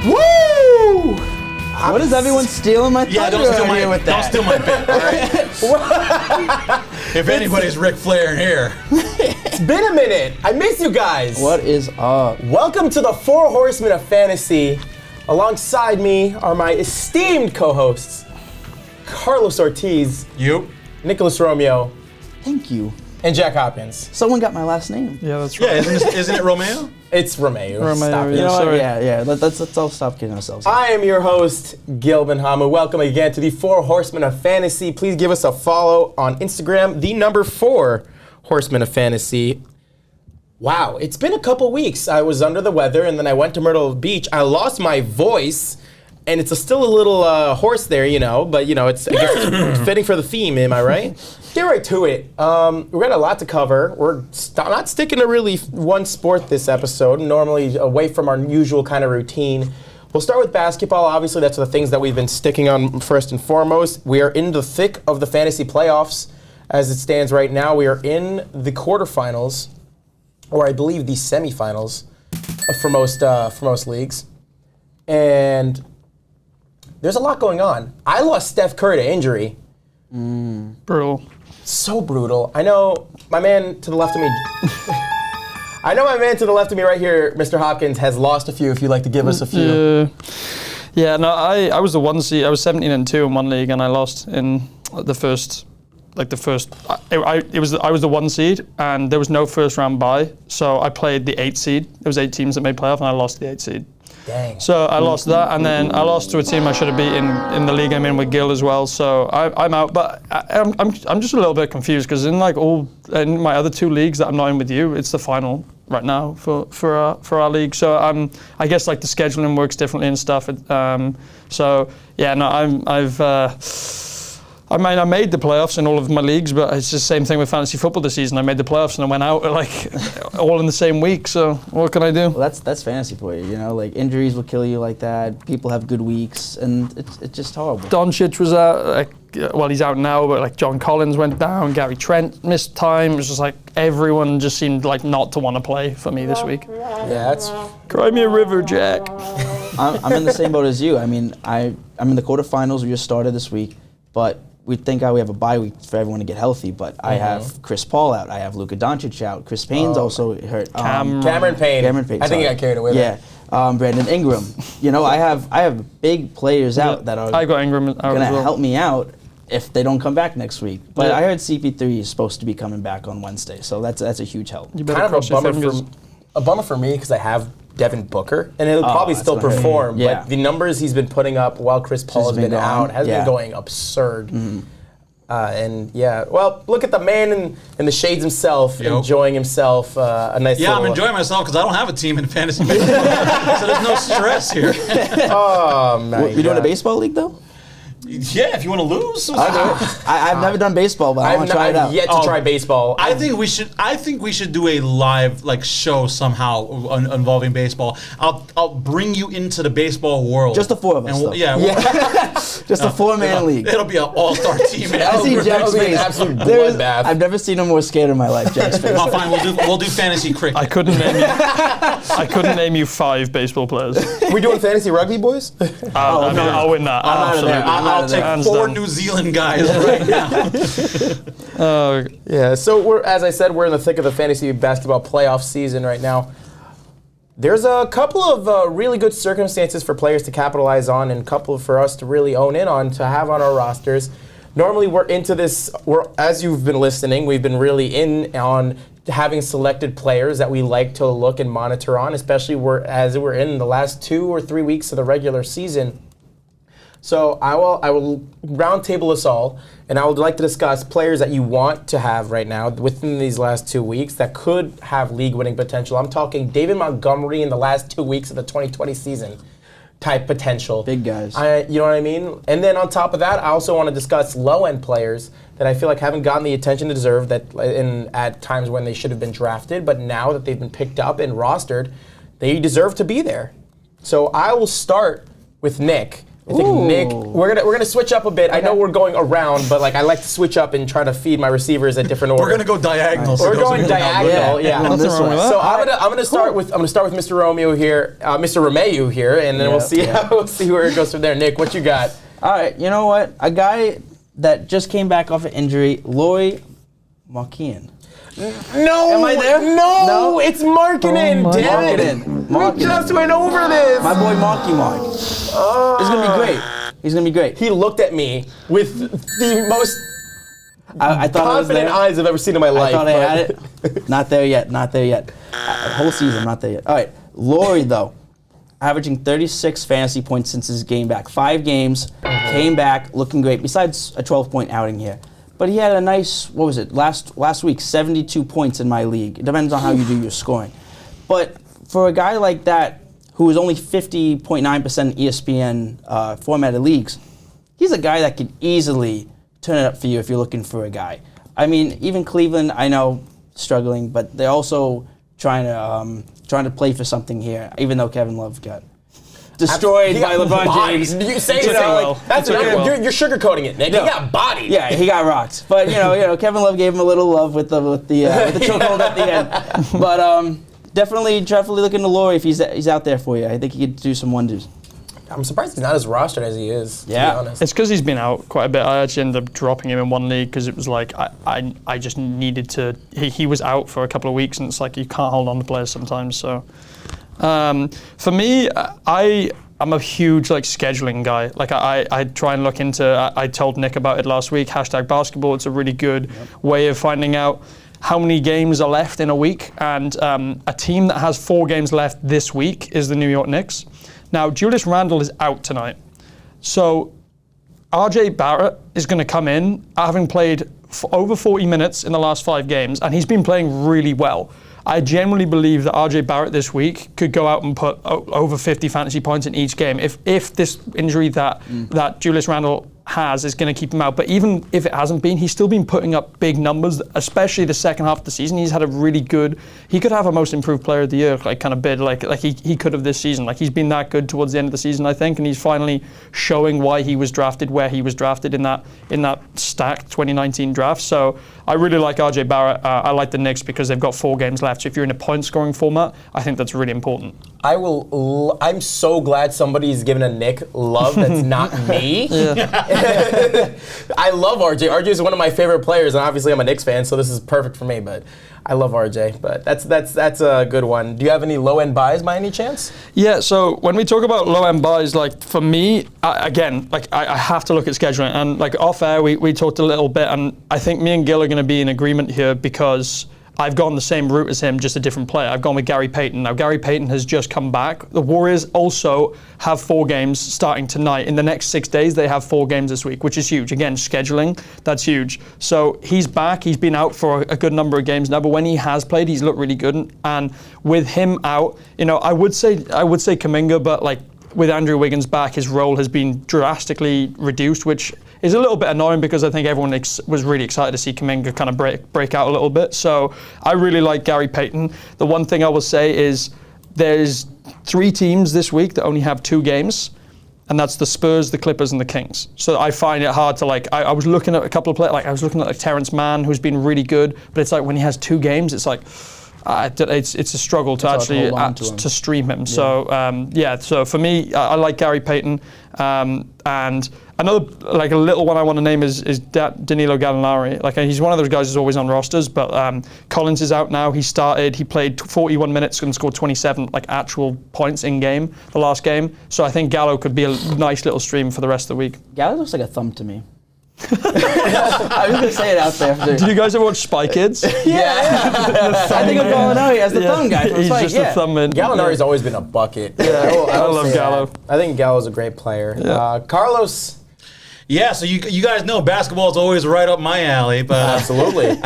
Woo! What is everyone stealing my thunder? Yeah, don't steal my with that? Don't steal my bit. All right? If anybody's Ric Flair in here. It's been a minute. I miss you guys. What is up? Welcome to the Four Horsemen of Fantasy. Alongside me are my esteemed co-hosts, Carlos Ortiz, You? Nicholas Romeo, Thank you. and Jack Hopkins. Someone got my last name. Yeah, that's right. Yeah, isn't it Romeo? It's Romeo. Romeo, Stop it. yeah. You know what? Sorry. Yeah. Let's all stop kidding ourselves. I am your host, Gil Benhamu. Welcome again to the Four Horsemen of Fantasy. Please give us a follow on Instagram, the number 4 Horsemen of Fantasy. Wow, it's been a couple weeks. I was under the weather, and then I went to Myrtle Beach. I lost my voice, and it's still a little hoarse there, but it's I guess it's fitting for the theme, am I right? Get right to it. We've got a lot to cover. We're not sticking to really one sport this episode, normally away from our usual kind of routine. We'll start with basketball. Obviously, that's the things that we've been sticking on first and foremost. We are in the thick of the fantasy playoffs as it stands right now. We are in the quarterfinals, or I believe the semifinals for most leagues. And there's a lot going on. I lost Steph Curry to injury. Brutal. So brutal. I know my man to the left of me. Right here, Mr. Hopkins, has lost a few. If you'd like to give us a few. Yeah. No, I was the 1 seed. I was 17-2 in one league, and I lost in the first. I was the 1 seed, and there was no first round bye, so I played the 8 seed. There was 8 teams that made playoff, and I lost the 8 seed. Dang. So I lost that, and then I lost to a team I should have beaten in the league I'm in with Gil as well. So I'm out, but I'm just a little bit confused because in my other 2 leagues that I'm not in with you, it's the final right now for our league. So I guess the scheduling works differently and stuff. So yeah, no, I made the playoffs in all of my leagues, but it's the same thing with fantasy football this season. I made the playoffs and I went out all in the same week. So what can I do? Well, that's fantasy for you. Injuries will kill you like that. People have good weeks, and it's just horrible. Doncic was out. He's out now, but John Collins went down. Gary Trent missed time. It was just everyone just seemed not to want to play for me this week. Yeah, that's. Cry me a river, Jack. I'm in the same boat as you. I mean, I'm in the quarterfinals. We just started this week, but we think we have a bye week for everyone to get healthy, but I have Chris Paul out. I have Luka Doncic out. Chris Payne's also hurt. Cameron Payne. I think he got carried away there. Brandon Ingram. I have big players out that are I got Ingram out going to as well. help me out if they don't come back next week. But I heard CP3 is supposed to be coming back on Wednesday, so that's a huge help. You better Kind of cross your fingers. a bummer for me because I have Devin Booker, and he'll probably still that's gonna hurt. perform. Yeah. But the numbers he's been putting up while Chris Paul has been out has been going absurd. Look at the man in the shades himself, enjoying himself. A nice. Yeah, I'm enjoying myself because I don't have a team in fantasy baseball, so there's no stress here. Oh man. You doing a baseball league though? Yeah, if you want to lose. I've never done baseball, but I want to try it out. I've yet to try baseball. I think we should do a live show somehow involving baseball. I'll bring you into the baseball world. Just the 4 of us. And Just a 4-man league. It'll be an all-star team. I see Jack's be an face. absolute bloodbath. I've never seen him more scared in my life. Jack's face. Oh, fine. We'll do fantasy cricket. I couldn't name you 5 baseball players. We doing fantasy rugby, boys? I'll win that. Absolutely. I'll take Hands 4 down. New Zealand guys right now. Yeah, so as I said, we're in the thick of the fantasy basketball playoff season right now. There's a couple of really good circumstances for players to capitalize on, and a couple for us to really own in on, to have on our rosters. Normally we're into this, as you've been listening, we've been really in on having selected players that we like to look and monitor on, especially as we're in the last 2 or 3 weeks of the regular season. So I will round table us all, and I would like to discuss players that you want to have right now within these last 2 weeks that could have league-winning potential. I'm talking David Montgomery in the last 2 weeks of the 2020 season type potential. Big guys. You know what I mean? And then on top of that, I also want to discuss low-end players that I feel like haven't gotten the attention they deserve at times when they should have been drafted, but now that they've been picked up and rostered, they deserve to be there. So I will start with Nick. I think Nick, we're gonna switch up a bit. I know we're going around, but like I like to switch up and try to feed my receivers at different order. We're gonna go diagonal. We're going diagonal. Yeah. Nothing wrong with that. So I'm gonna start with Mr. Romeo here, Mr. Romeo here, and then we'll see where it goes from there. Nick, what you got? All right, you know what? A guy that just came back off an injury, Loy Markian. No, Am I there? No, it's Markkinen. Damn it. We just went over this. My boy Marky Mark. He's gonna be great. He's gonna be great. He looked at me with the most I thought I was confident there. eyes I've ever seen in my life. I thought I had it. Not there yet. Not there yet. Whole season, not there yet. All right, Laurie though, averaging 36 fantasy points since his game back. 5 games, came back looking great. Besides a 12-point outing here. But he had a nice, what was it, last week, 72 points in my league. It depends on how you do your scoring. But for a guy like that, who is only 50.9% ESPN formatted leagues, he's a guy that could easily turn it up for you if you're looking for a guy. I mean, even Cleveland, I know, struggling, but they're also trying to play for something here, even though Kevin Love got destroyed by LeBron James. You say so. That's you're sugarcoating it, Nick. No. He got bodied. Yeah, he got rocked. But you know, Kevin Love gave him a little love with the chokehold at the end. But definitely looking to Laurie if he's out there for you. I think he could do some wonders. I'm surprised he's not as rostered as he is. To be honest. It's because he's been out quite a bit. I actually ended up dropping him in one league because it was like I just needed to. He was out for a couple of weeks, and it's like you can't hold on to players sometimes. So. For me, I'm a huge scheduling guy. I try and look into. I told Nick about it last week. #basketball. It's a really good way of finding out how many games are left in a week. And a team that has 4 games left this week is the New York Knicks. Now Julius Randle is out tonight, so RJ Barrett is going to come in having played over 40 minutes in the last 5 games, and he's been playing really well. I genuinely believe that RJ Barrett this week could go out and put over 50 fantasy points in each game if this injury that Julius Randle has is going to keep him out. But even if it hasn't been, he's still been putting up big numbers, especially the second half of the season. He's had a really good, he could have a most improved player of the year kind of bid like he could have this season. He's been that good towards the end of the season, I think, and he's finally showing why he was drafted where he was drafted in that stacked 2019 draft. So I really like RJ Barrett. I like the Knicks because they've got 4 games left. So if you're in a point scoring format, I think that's really important. I'm so glad somebody's giving a Nick love that's not me. I love RJ. RJ is one of my favorite players, and obviously I'm a Knicks fan, so this is perfect for me. But I love RJ. But that's a good one. Do you have any low end buys by any chance? Yeah. So when we talk about low end buys, for me, I have to look at scheduling. And off air, we talked a little bit, and I think me and Gil are going to be in agreement here because I've gone the same route as him, just a different player. I've gone with Gary Payton. Now, Gary Payton has just come back. The Warriors also have 4 games starting tonight. In the next 6 days, they have 4 games this week, which is huge. Again, scheduling, that's huge. So he's back. He's been out for a good number of games now, but when he has played, he's looked really good. And with him out, I would say Kuminga, but with Andrew Wiggins back, his role has been drastically reduced, which is a little bit annoying because I think everyone was really excited to see Kuminga kind of break out a little bit. So I really like Gary Payton. The one thing I will say is there's 3 teams this week that only have 2 games, and that's the Spurs, the Clippers, and the Kings. So I find it hard to I was looking at a couple of players, I was looking at Terrence Mann, who's been really good, but it's when he has 2 games, it's it's a struggle to actually to stream him. Yeah. So for me, I like Gary Payton, and another a little one I want to name is Danilo Gallinari. He's one of those guys who's always on rosters, but Collins is out now. He started. He played 41 minutes and scored 27 actual points in game the last game. So I think Gallo could be a nice little stream for the rest of the week. Gallo looks like a thumb to me. I was gonna say it out there. Did you guys ever watch Spy Kids? Yeah. I think I'm calling out as the thumb guy from He's Spike. just a thumb in. Gallinari's always been a bucket. I love Gallo. I think Gallo's a great player. Yeah. Carlos. Yeah, so you guys know basketball is always right up my alley, but absolutely.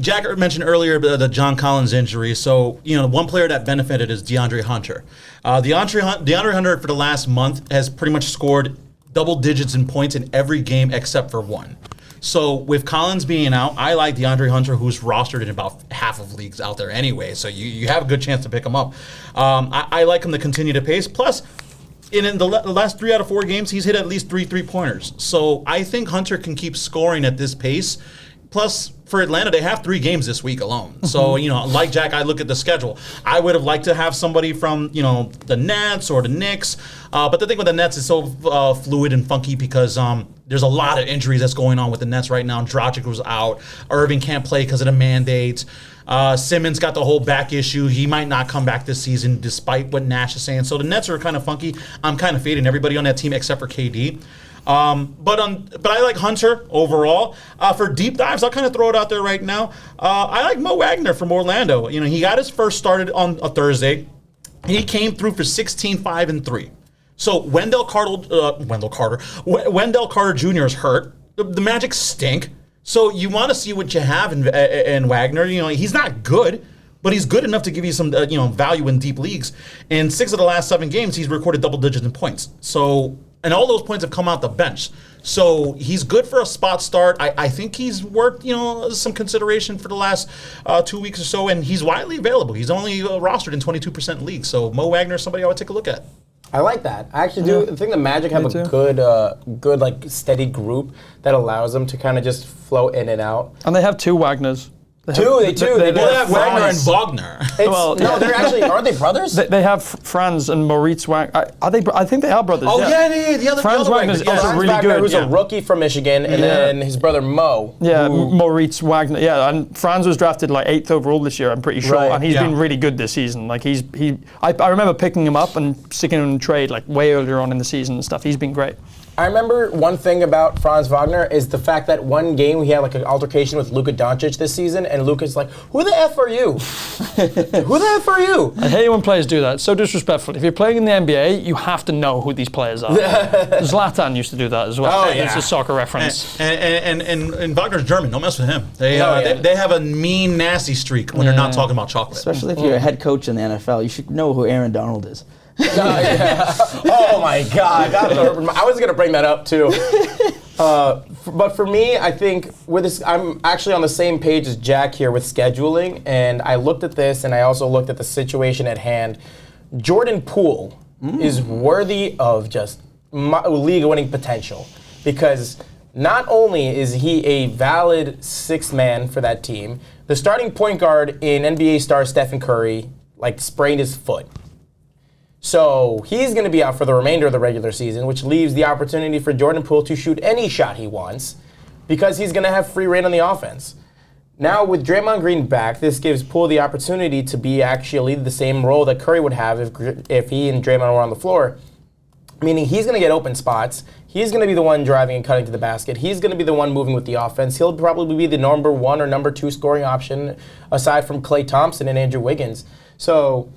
Jack mentioned earlier the John Collins injury. So one player that benefited is DeAndre Hunter. DeAndre Hunter for the last month has pretty much scored double digits in points in every game except for 1. So with Collins being out, I like DeAndre Hunter, who's rostered in about half of leagues out there anyway. So you have a good chance to pick him up. I like him to continue to pace. Plus, in the last 3 out of 4 games, he's hit at least 3 3-pointers. So I think Hunter can keep scoring at this pace. Plus, for Atlanta, they have 3 games this week alone. So, like Jack, I look at the schedule. I would have liked to have somebody from, the Nets or the Knicks. But the thing with the Nets is so fluid and funky because there's a lot of injuries that's going on with the Nets right now. Dragic was out. Irving can't play because of the mandate. Simmons got the whole back issue. He might not come back this season despite what Nash is saying. So the Nets are kind of funky. I'm kind of fading everybody on that team except for KD. But I like Hunter overall. For deep dives, I'll kind of throw it out there right now. I like Mo Wagner from Orlando. He got his first started on a Thursday. He came through for 16, 5, and 3. So Wendell Carter Jr. is hurt. The Magic stink. So you want to see what you have in Wagner. He's not good, but he's good enough to give you some value in deep leagues. In 6 of the last 7 games, he's recorded double digits in points. So. And all those points have come out the bench. So he's good for a spot start. I think he's worth, some consideration for the last 2 weeks or so, and he's widely available. He's only rostered in 22% leagues. So Mo Wagner is somebody I would take a look at. I like that. I actually do think the Magic have a good like steady group that allows them to kind of just flow in and out. And they have 2 Wagners. They have Wagner and Wagner. They're actually, aren't they brothers? They have Franz and Moritz Wagner. Are they? I think they are brothers. Oh yeah, the other Franz Wagner is also Franz really Wagner, good. who's a rookie from Michigan, and then his brother Mo. Yeah, Moritz Wagner. Yeah, and Franz was drafted like 8th overall this year. I'm pretty sure, and he's been really good this season. Like I remember picking him up and sticking him in trade like way earlier on in the season and stuff. He's been great. I remember one thing about Franz Wagner is the fact that one game he had like an altercation with Luka Doncic this season, and Luka's like, "Who the F are you? Who the F are you?" I hate when players do that. It's so disrespectful. If you're playing in the NBA, you have to know who these players are. Zlatan used to do that as well. Oh, yeah. It's a soccer reference. And Wagner's German. Don't mess with him. They have a mean, nasty streak when they're not talking about chocolate. Especially if you're a head coach in the NFL, you should know who Aaron Donald is. Oh my God! I was gonna bring that up too. But for me, I think with this, I'm actually on the same page as Jack here with scheduling, and I looked at this, and I also looked at the situation at hand. Jordan Poole is worthy of just league-winning potential because not only is he a valid 6th man for that team, the starting point guard in NBA star Stephen Curry sprained his foot. So he's going to be out for the remainder of the regular season, which leaves the opportunity for Jordan Poole to shoot any shot he wants because he's going to have free reign on the offense. Now with Draymond Green back, this gives Poole the opportunity to be actually the same role that Curry would have if he and Draymond were on the floor, meaning he's going to get open spots. He's going to be the one driving and cutting to the basket. He's going to be the one moving with the offense. He'll probably be the number 1 or number 2 scoring option aside from Klay Thompson and Andrew Wiggins. So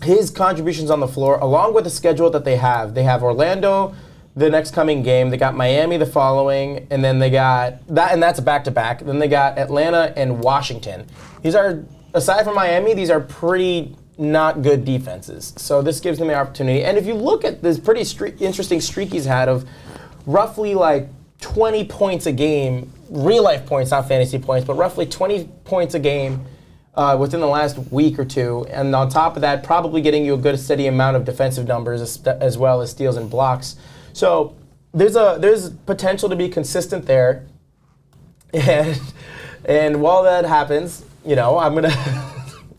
his contributions on the floor, along with the schedule that they have Orlando the next coming game, they got Miami the following, and then they got that, and that's a back-to-back. Then they got Atlanta and Washington. These are, aside from Miami, these are pretty not good defenses. So this gives them the opportunity. And if you look at this pretty interesting streak he's had of roughly 20 points a game, real-life points, not fantasy points, but roughly 20 points a game within the last week or two, and on top of that, probably getting you a good steady amount of defensive numbers as well as steals and blocks. So there's potential to be consistent there, and while that happens, I'm gonna.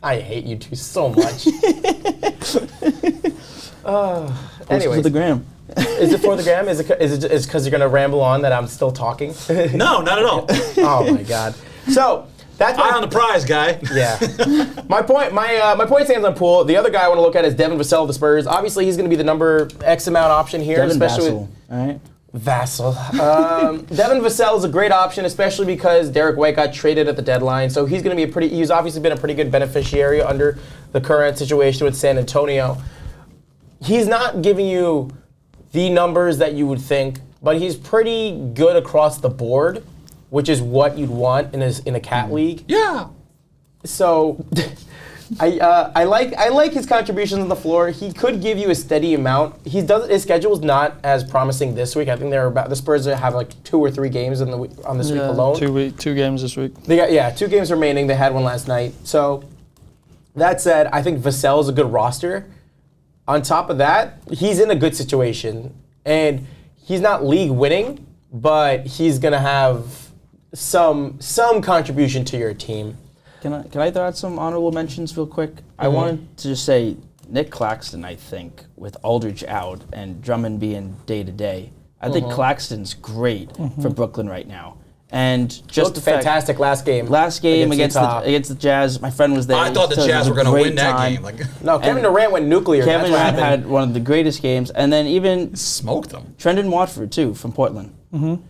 I hate you two so much. Anyways, for the gram. Is it for the gram? Is it because you're gonna ramble on that I'm still talking? No, not at all. Oh my God. So. That's eye on the prize, guy. Yeah. My point stands on Poole. The other guy I want to look at is Devin Vassell of the Spurs. Obviously, he's going to be the number X amount option here, Devin especially Vassell. All right. Vassell. Devin Vassell is a great option, especially because Derek White got traded at the deadline. So he's going to be he's obviously been a pretty good beneficiary under the current situation with San Antonio. He's not giving you the numbers that you would think, but he's pretty good across the board, which is what you'd want in a cat league. Yeah. So I like his contributions on the floor. He could give you a steady amount. His schedule is not as promising this week. I think the Spurs have 2 or 3 games on this week alone. 2 games this week. They got 2 games remaining. They had one last night. So that said, I think Vassell is a good roster. on top of that, he's in a good situation. And he's not league winning, but he's going to have some contribution to your team. Can I throw out some honorable mentions real quick? I wanted to just say Nick Claxton, I think, with Aldridge out and Drummond being day-to-day, I think Claxton's great for Brooklyn right now. And just looked fantastic last game. Against the Jazz, my friend was there. I thought the Jazz were going to win that game. No, Kevin Durant went nuclear. Kevin That's what happened. had one of the greatest games, and then even smoked them. Trendon Watford too from Portland.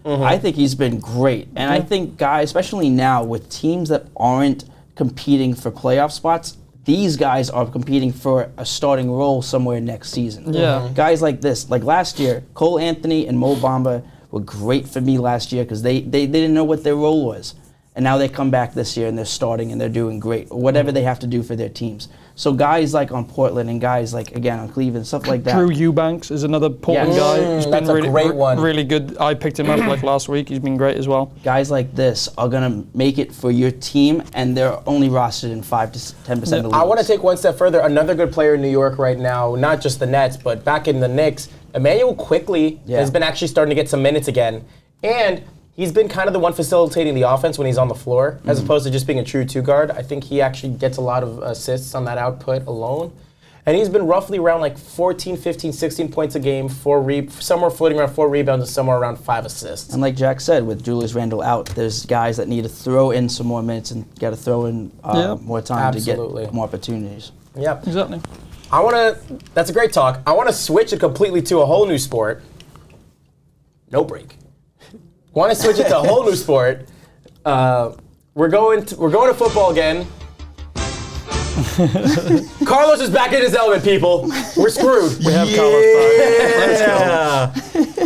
I think he's been great, and I think guys, especially now with teams that aren't competing for playoff spots, these guys are competing for a starting role somewhere next season. Yeah. Guys like this, like last year, Cole Anthony and Mo Bamba were great for me last year because they didn't know what their role was. And now they come back this year and they're starting and they're doing great, or whatever they have to do for their teams. So guys like on Portland and guys like, again, on Cleveland, stuff like that. Drew Eubanks is another Portland Yes. guy. He's That's been a really, great one. really good. I picked him up like last week. He's been great as well. Guys like this are going to make it for your team, and they're only rostered in 5 to 10% of the leagues. I want to take one step further. Another good player in New York right now, not just the Nets, but back in the Knicks, Emmanuel Quickley has been actually starting to get some minutes again. And he's been kind of the one facilitating the offense when he's on the floor, as opposed to just being a true two-guard. I think he actually gets a lot of assists on that output alone. And he's been roughly around like 14, 15, 16 points a game, somewhere floating around 4 rebounds and somewhere around 5 assists. And like Jack said, with Julius Randle out, there's guys that need to throw in some more minutes and got to throw in more time to get more opportunities. Yep. Exactly. That's a great talk. I want to switch it completely to a whole new sport. No break. Want to switch it to a whole new sport. We're going to football again. Carlos is back in his element, people. We're screwed. We have Carlos back. Let's go.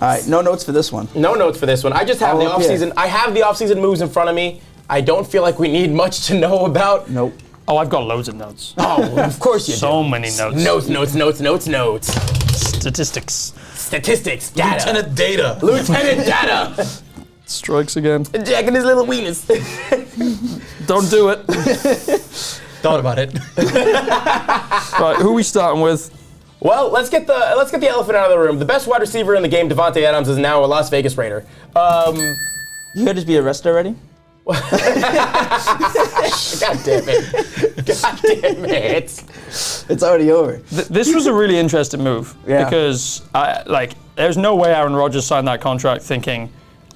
All right, no notes for this one. No notes for this one. I just have the All up here. offseason. I have the offseason moves in front of me. I don't feel like we need much to know about. Nope. Oh, I've got loads of notes. Oh, of course you do. So many notes. Notes. Statistics. Data. Lieutenant Data. Strikes again. Jack and his little wieners. Don't do it. Thought about it. Right, who are we starting with? Well, let's get the elephant out of the room. The best wide receiver in the game, Devontae Adams, is now a Las Vegas Raider. You heard us be arrested already? God damn it. It's already over. This was a really interesting move because there's no way Aaron Rodgers signed that contract thinking,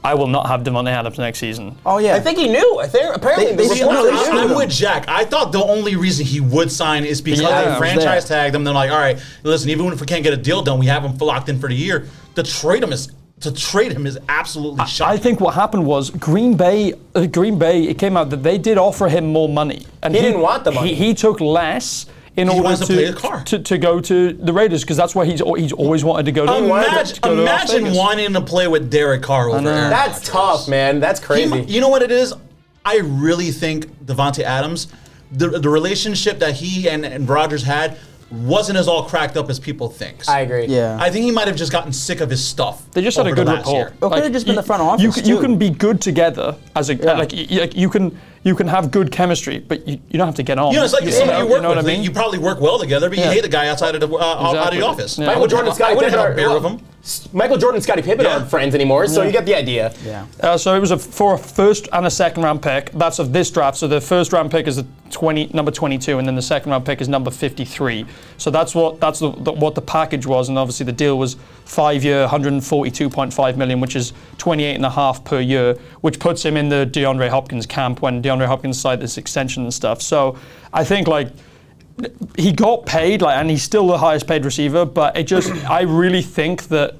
I will not have Devontae Adams next season. Oh, yeah. I think he knew. Apparently, I'm with Jack. I thought the only reason he would sign is because they franchise tagged him. They're like, all right, listen, even if we can't get a deal done, we have him locked in for the year. To trade him is absolutely shocking. I think what happened was Green Bay, it came out that they did offer him more money. And he didn't want the money. He took less in order to go to the Raiders because that's where he's always wanted to go to. Imagine wanting to play with Derek Carr over Aaron That's Rodgers. tough, man. That's crazy. You know what it is? I really think Devontae Adams, the relationship that he and Rodgers had wasn't as all cracked up as people think. I agree. Yeah. I think he might have just gotten sick of his stuff. They just had a good rapport. It could have just been the front office, You can be good together as a you can have good chemistry, but you don't have to get on. You know, it's like somebody you work with. I mean? You probably work well together, but you hate the guy outside of the out of the office. Yeah. Michael Jordan and Scottie Pippen have a beer with him. Michael Jordan and Scottie Pippen aren't friends anymore, so you get the idea. Yeah. So it was for a first and a second round pick. That's of this draft. So the first round pick is number 22, and then the second round pick is number 53. So that's what the package was, and obviously the deal was 5-year, $142.5 million, which is 28.5 per year, which puts him in the DeAndre Hopkins camp when DeAndre Hopkins signed this extension and stuff. So I think he got paid, and he's still the highest paid receiver, but I really think that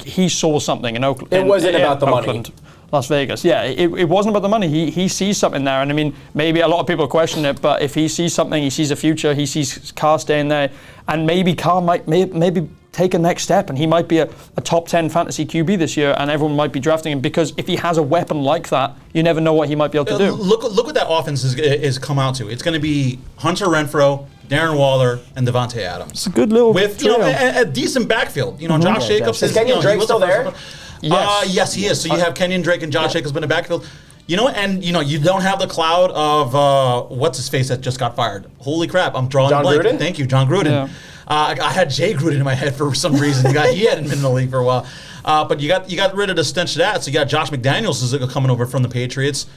he saw something in Oakland. It wasn't about the money. Las Vegas. Yeah, it wasn't about the money. He sees something there, and I mean, maybe a lot of people question it, but if he sees something, he sees a future, he sees Carr staying there, and maybe Carr might maybe take a next step, and he might be a top 10 fantasy QB this year, and everyone might be drafting him because if he has a weapon like that, you never know what he might be able to do. Look what that offense is come out to. It's going to be Hunter Renfrow, Darren Waller, and Devontae Adams. It's a good little with trio. A decent backfield. Josh Jacobs is Kenyon Drake still there? Yes, he is. So you have Kenyon Drake and Josh Jacobs in the backfield. You don't have the cloud of what's his face that just got fired. Holy crap! I'm drawing a blank. Gruden? Thank you, John Gruden. I had Jay Gruden in my head for some reason. He hadn't been in the league for a while. But you got rid of the stench of that. So you got Josh McDaniels is coming over from the Patriots.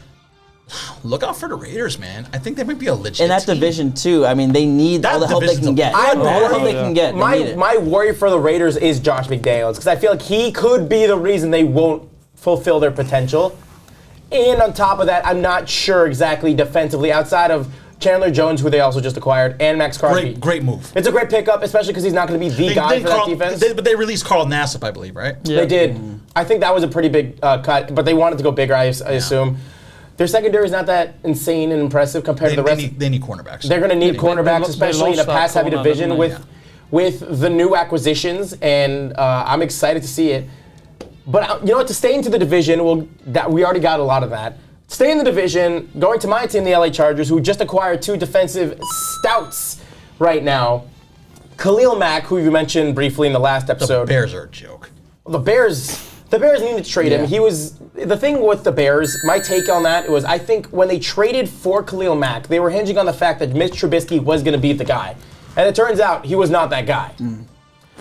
Look out for the Raiders, man. I think they might be a legit In that team. division, too, I mean, they need all the help they can get. I'm All the help worried. they can get. They need it. My worry for the Raiders is Josh McDaniels because I feel like he could be the reason they won't fulfill their potential. And on top of that, I'm not sure exactly defensively outside of Chandler Jones, who they also just acquired, and Max Crosby. Great move. It's a great pickup, especially because he's not going to be the guy for that defense. But they released Carl Nassib, I believe, right? Yeah. They did. I think that was a pretty big cut, but they wanted to go bigger, I assume. Their secondary is not that insane and impressive compared to the rest. They need cornerbacks. They're going to need cornerbacks, they especially in a lost that pass-heavy corner, division didn't they? with the new acquisitions, and I'm excited to see it. But you know what? To stay into the division, we already got a lot of that. Stay in the division, going to my team, the LA Chargers, who just acquired 2 defensive stouts right now. Khalil Mack, who you mentioned briefly in the last episode. The Bears are a joke. The Bears needed to trade him. He was the thing with the Bears. My take on that was I think when they traded for Khalil Mack, they were hinging on the fact that Mitch Trubisky was going to be the guy, and it turns out he was not that guy.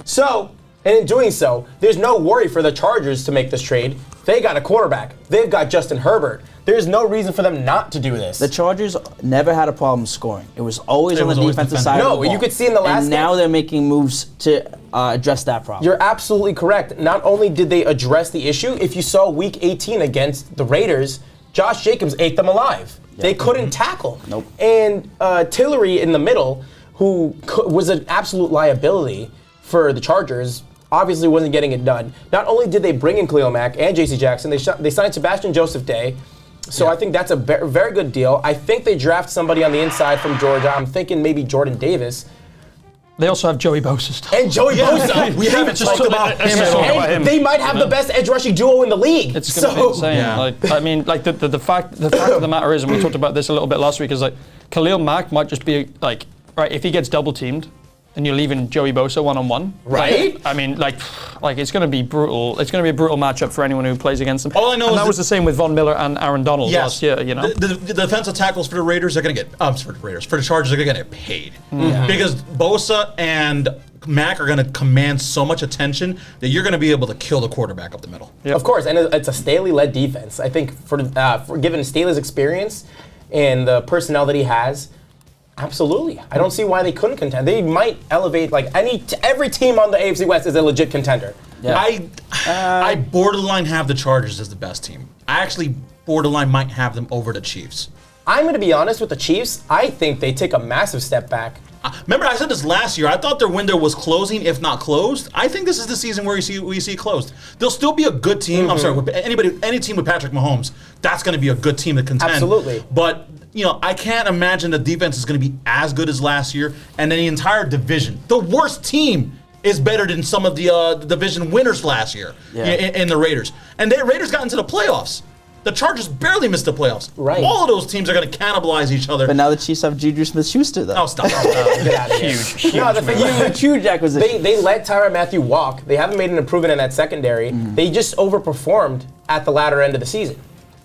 So, and in doing so, there's no worry for the Chargers to make this trade. They got a quarterback. They've got Justin Herbert. There's no reason for them not to do this. The Chargers never had a problem scoring. It was always on the defensive side of the ball. No, you could see in the last And now game, they're making moves to address that problem. you're absolutely correct. Not only did they address the issue, if you saw Week 18 against the Raiders, Josh Jacobs ate them alive. They couldn't tackle. Nope. And Tillery in the middle, who was an absolute liability for the Chargers, obviously wasn't getting it done. Not only did they bring in Khalil Mack and J.C. Jackson, they signed Sebastian Joseph Day. So I think that's a very good deal. I think they draft somebody on the inside from Georgia. I'm thinking maybe Jordan Davis. They also have Joey Bosa still. And Joey Bosa. We haven't Just talked about him. And they might have the best edge rushing duo in the league. It's going to be insane. Yeah. Like, I mean, like the fact of the matter is, and we talked about this a little bit last week, is like Khalil Mack might just be like, right, if he gets double teamed, and you're leaving Joey Bosa one-on-one. Right? Like, I mean, like it's going to be brutal. It's going to be a brutal matchup for anyone who plays against them. All I know and is that was the same with Von Miller and Aaron Donald last year, you know? The defensive tackles for the Raiders are going to get, for the Chargers, are going to get paid. Because Bosa and Mack are going to command so much attention that you're going to be able to kill the quarterback up the middle. Yep. Of course, and it's a Staley-led defense. I think for given Staley's experience and the personnel that he has, absolutely. I don't see why they couldn't contend. They might elevate every team on the AFC West is a legit contender. Yeah. I borderline have the Chargers as the best team. I actually borderline might have them over the Chiefs. I'm going to be honest with the Chiefs. I think they take a massive step back. Remember, I said this last year. I thought their window was closing, if not closed. I think this is the season where we see it closed. They'll still be a good team. I'm sorry, any team with Patrick Mahomes, that's going to be a good team to contend. Absolutely. But I can't imagine the defense is going to be as good as last year, and then the entire division, the worst team, is better than some of the division winners last year in the Raiders. And the Raiders got into the playoffs. The Chargers barely missed the playoffs. Right. All of those teams are going to cannibalize each other. But now the Chiefs have Juju Smith-Schuster, though. Oh, stop. Get out of here. Huge. No, the thing is, Huge acquisition. they let Tyrann Mathieu walk. They haven't made an improvement in that secondary. They just overperformed at the latter end of the season.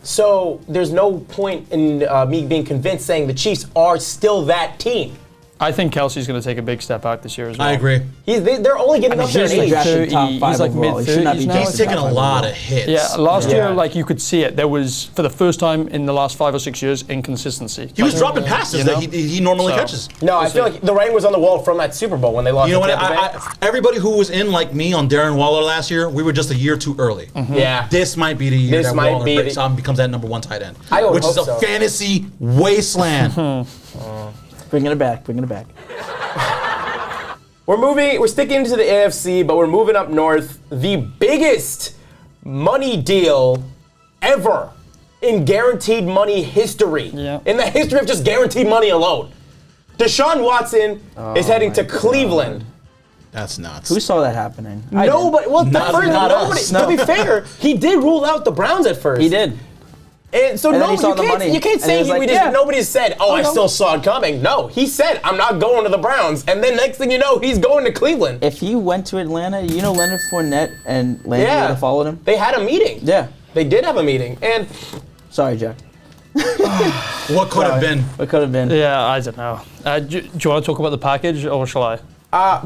So there's no point in me being convinced saying the Chiefs are still that team. I think Kelsey's going to take a big step out this year as well. I agree. They're only getting up there in he's age. drafted top 5 He's like overall. He should not be mid-30s now. drafted He's taken top a 5 lot overall. of hits. Yeah, last Yeah. year, like you could see it. There was, for the first time in the last 5 or 6 years, inconsistency. He was dropping passes that he normally catches. No, I feel like the writing was on the wall from that Super Bowl when they lost. You know to what? Tampa Bay. Everybody who was in like me on Darren Waller last year, we were just a year too early. Yeah. This might be the year This that might Waller be breaks on and becomes that number 1 tight end, I would which is a hope so. fantasy wasteland. Bringing it back. We're sticking to the AFC, but we're moving up north. The biggest money deal ever in guaranteed money history. Yeah. In the history of just guaranteed money alone. Deshaun Watson is heading to Cleveland. That's nuts. Who saw that happening? Nobody. Well, Not nobody. us. To be fair, he did rule out the Browns at first. He did. And so And then no, he saw the money. you can't And say he was like, yeah. nobody said, I no. still saw it coming. No, he said, I'm not going to the Browns. And then next thing you know, he's going to Cleveland. If he went to Atlanta, Leonard Fournette and Landry would have followed him? They had a meeting. Yeah. They did have a meeting. And Sorry, Jack. What could have been? What could have been? Yeah, I don't know. Do you want to talk about the package, or shall I?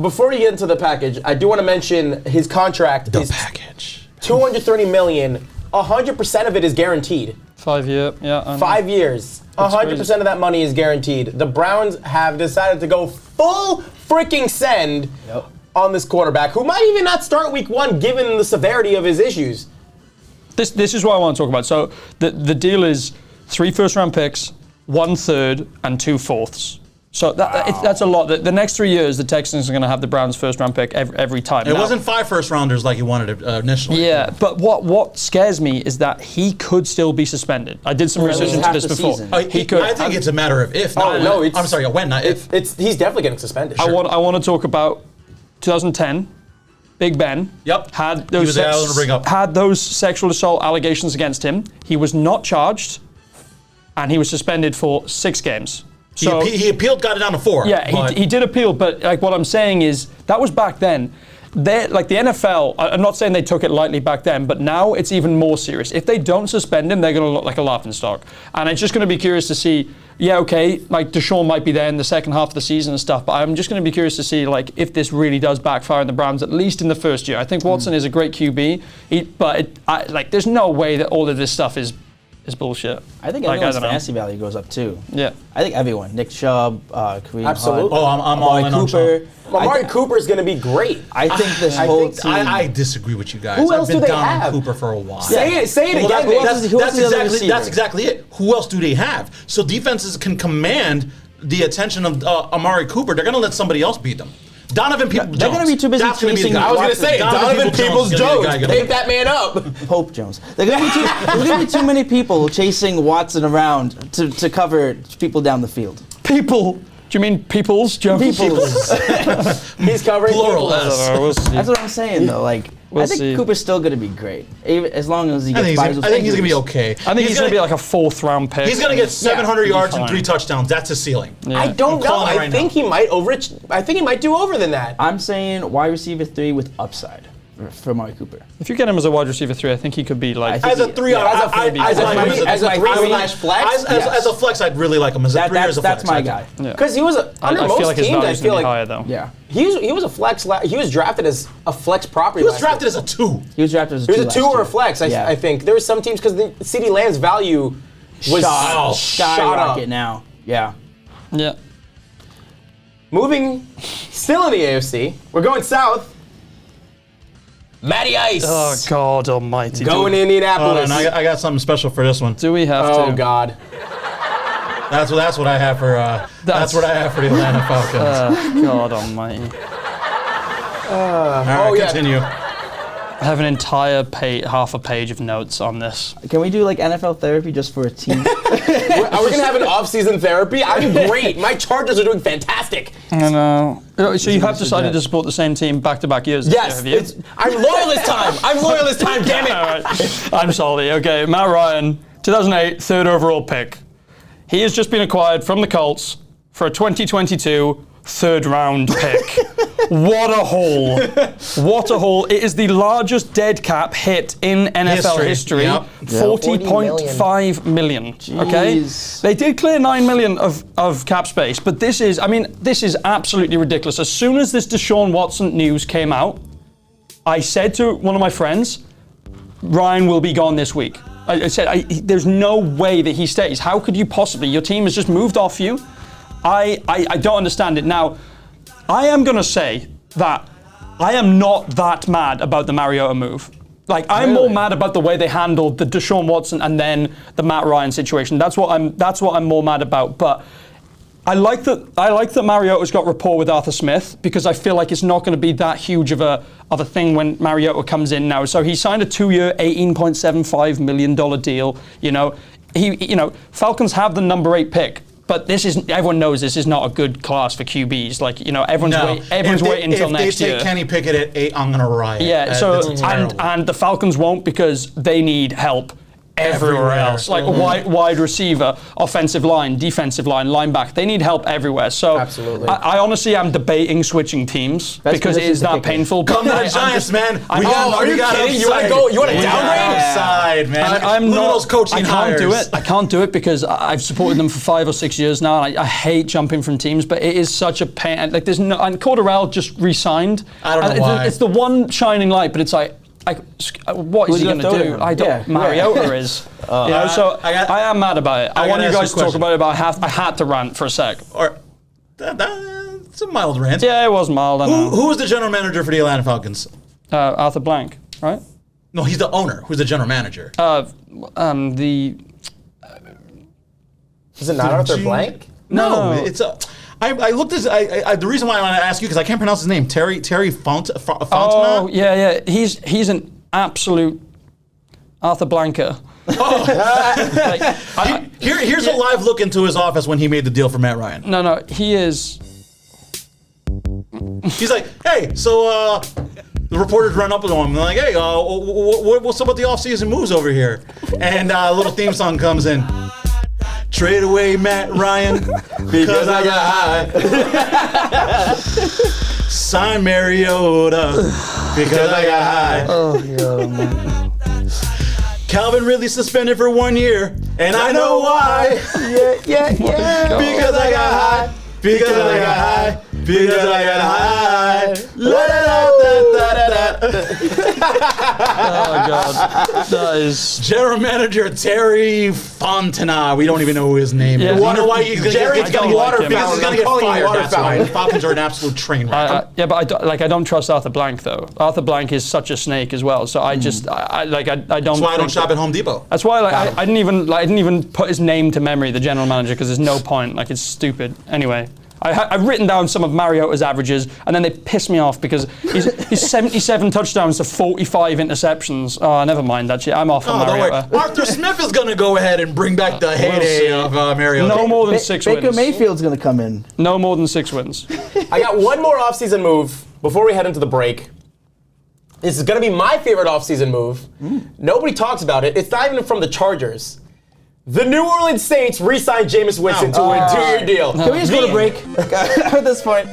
Before we get into the package, I do want to mention his contract is package. $230 million. 100% of it is guaranteed. 5 year, yeah. I know. 5 years. 100% of that money is guaranteed. The Browns have decided to go full freaking send on this quarterback, who might even not start week 1 given the severity of his issues. This is what I want to talk about. So the deal is 3 first-round picks, 1 third, and 2 fourths. So that's a lot. The next 3 years, the Texans are going to have the Browns' first-round pick every time. It wasn't 5 first-rounders like you wanted it initially. Yeah, but what scares me is that he could still be suspended. I did some research into this before. He could. I think it's a matter of if. Not no, when. I'm sorry, when, not if. He's definitely getting suspended. I want to talk about 2010. Big Ben had those sexual assault allegations against him. He was not charged, and he was suspended for 6 games. So he appealed, got it down to 4. Yeah, he did appeal, but like what I'm saying is that was back then. Like the NFL, I'm not saying they took it lightly back then, but now it's even more serious. If they don't suspend him, they're going to look like a laughingstock. And it's just going to be curious to see, like Deshaun might be there in the second half of the season and stuff, but I'm just going to be curious to see like if this really does backfire in the Browns, at least in the first year. I think Watson is a great QB, but there's no way that all of this stuff is bullshit. I think everyone's fantasy value goes up too. Yeah. I think everyone. Nick Chubb, Kareem Absolutely. Hunt, I'm all in on Cooper. Amari Cooper is going to be great. I think this whole team. I disagree with you guys. Who else I've been do they down have? on Cooper for a while. Say it again. That's exactly it. Who else do they have? So defenses can command the attention of Amari Cooper. They're going to let somebody else beat them. Donovan Peoples-Jones. They're going to be too busy chasing. I was going to say Donovan Peoples-Jones. Take that man up. Pope Jones. There's going to be too many people chasing Watson around to cover people down the field. People. Do you mean Peoples Jones? Peoples. He's covering Plural. That's what I'm saying though. Like I think Cooper's still going to be great, as long as he gets by. I think he's going to be okay. I think he's going to be like a 4th-round pick. He's going to get 700 yards and 3 touchdowns. That's his ceiling. Yeah. I don't know. I think he might do over than that. I'm saying wide receiver 3 with upside for Amari Cooper. If you get him as a wide receiver 3, I think he could be like as a 3 as a 3/flex. As a flex, I'd really like him as a 3 as a flex. That's my guy. Because he was under most teams. I feel like higher though. Yeah. He was a flex. He was drafted as a flex property. He was drafted as a 2. He was drafted as a 2. He was a 2 or a flex. I think there were some teams because CeeDee Lamb's value was skyrocket now. Yeah. Yeah. Moving, still in the AFC, we're going south. Matty Ice. Oh God Almighty! Going to Indianapolis. I got something special for this one. Do we have to? Oh God. That's what I have for. That's what I have for the Atlanta Falcons. God Almighty! All right, continue. I have an entire half a page of notes on this. Can we do like NFL therapy just for a team? Are we gonna have an off-season therapy? I'm great. My Chargers are doing fantastic. I know. So you have decided to support the same team back-to-back years? Yes. I'm loyal this time. I'm loyal this time. Damn it. All right. I'm sorry. Okay, Matt Ryan, 2008, 3rd overall pick. He has just been acquired from the Colts for a 2022 3rd-round pick. What a haul. What a haul. It is the largest dead cap hit in NFL history. Yep. 40.5 million. Okay? They did clear 9 million of cap space, but this is absolutely ridiculous. As soon as this Deshaun Watson news came out, I said to one of my friends, Ryan will be gone this week. I said, there's no way that he stays. How could you possibly? Your team has just moved off you. I don't understand it. Now, I am going to say that I am not that mad about the Mariota move. Like, I'm more mad about the way they handled the Deshaun Watson and then the Matt Ryan situation. That's what I'm more mad about. But I like that Mariota's got rapport with Arthur Smith because I feel like it's not going to be that huge of a thing when Mariota comes in now. So he signed a 2-year, $18.75 million deal. Falcons have the number 8 pick. But everyone knows this is not a good class for QBs. Like, everyone's waiting until next year. If they take Kenny Pickett at 8, I'm going to riot. Yeah, and the Falcons won't because they need help everywhere else. Like wide receiver, offensive line, defensive line, linebacker. They need help everywhere. So Absolutely. I honestly am debating switching teams because it is that painful. Come to the Giants, man. Are you kidding? You want to go? You want to downgrade? Outside, man. I'm Look at not. those coaching I can't hires. do it. I can't do it because I've supported them for 5 or 6 years now, and I hate jumping from teams. But it is such a pain. Like there's no. And Cordarrelle just re-signed. I don't know why. It's the one shining light, but it's like. What is he going to do? I don't. Mariota is. So I am mad about it. I want you guys to talk about it, but I had to rant for a sec. Or it's a mild rant. Yeah, it was mild. I know. Who is the general manager for the Atlanta Falcons? Arthur Blank, right? No, he's the owner. Who's the general manager? The. Is it not Arthur Blank? No, it's a. I looked at the reason why I want to ask you because I can't pronounce his name. Terry Fontana. Oh yeah. He's an absolute Arthur Blanker. Here's a live look into his office when he made the deal for Matt Ryan. No, he is. He's like, hey, so the reporters run up to him and they're like, hey, what's up with the offseason moves over here? And a little theme song comes in. Trade away Matt Ryan because I got high. Sign Mariota because I got high. Oh, yeah, man. Calvin Ridley suspended for 1 year, and I know why. Yeah. Because I got high. Because I got high. Because I got high. La da da da da da. Oh God, that is. General Manager Terry Fontana. We don't even know who his name is. Yeah. You know why he's going to Jerry's get got water because he's fountain. going to get I'm calling him fired. water That's why. fountain. The Falcons are an absolute train wreck. Yeah, but I don't trust Arthur Blank though. Arthur Blank is such a snake as well. So I just I don't. That's why I don't shop at Home Depot. That's why I didn't even put his name to memory, the general manager, because there's no point. Like it's stupid. Anyway. I've written down some of Mariota's averages, and then they piss me off because he's 77 touchdowns to 45 interceptions. Oh, never mind that shit. I'm off on Don't worry. Mariota. Arthur Smith is going to go ahead and bring back the heyday of Mariota. No more than 6 wins. Baker Mayfield's going to come in. No more than 6 wins. I got one more offseason move before we head into the break. This is going to be my favorite offseason move. Nobody talks about it. It's not even from the Chargers. The New Orleans Saints re-signed Jameis Winston to a 2-year deal. Can we just go to break at this point?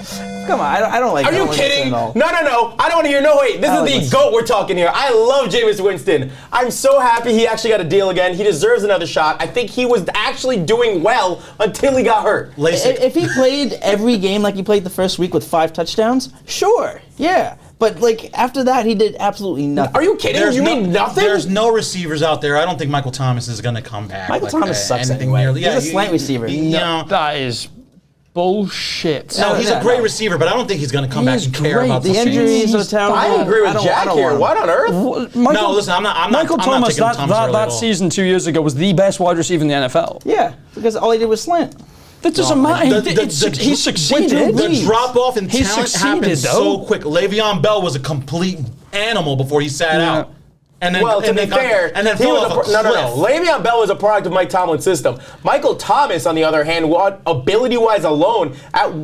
Come on, I don't like. Are you kidding? No. I don't want to hear. No, wait. This is the GOAT we're talking here. I love Jameis Winston. I'm so happy he actually got a deal again. He deserves another shot. I think he was actually doing well until he got hurt. If he played every game like he played the first week with 5 touchdowns, sure, yeah. But like after that, he did absolutely nothing. Are you kidding? You mean nothing? There's no receivers out there. I don't think Michael Thomas is going to come back. Michael Thomas sucks anyway. He's a slant receiver. That is bullshit. No, he's a great receiver, but I don't think he's going to come back and care about the injuries are terrible. I agree with Jack here. What on earth? No, listen, I'm not. Michael Thomas, taking Thomas early at that all. season 2 years ago was the best wide receiver in the NFL. Yeah, because all he did was slant. That doesn't matter. He succeeded. The drop off in He talent succeeded, happened though. so quick. Le'Veon Bell was a complete animal before he sat out. And then, Well, to be fair, and then he fell was off a no. cliff. Le'Veon Bell was a product of Mike Tomlin's system. Michael Thomas, on the other hand, ability-wise alone,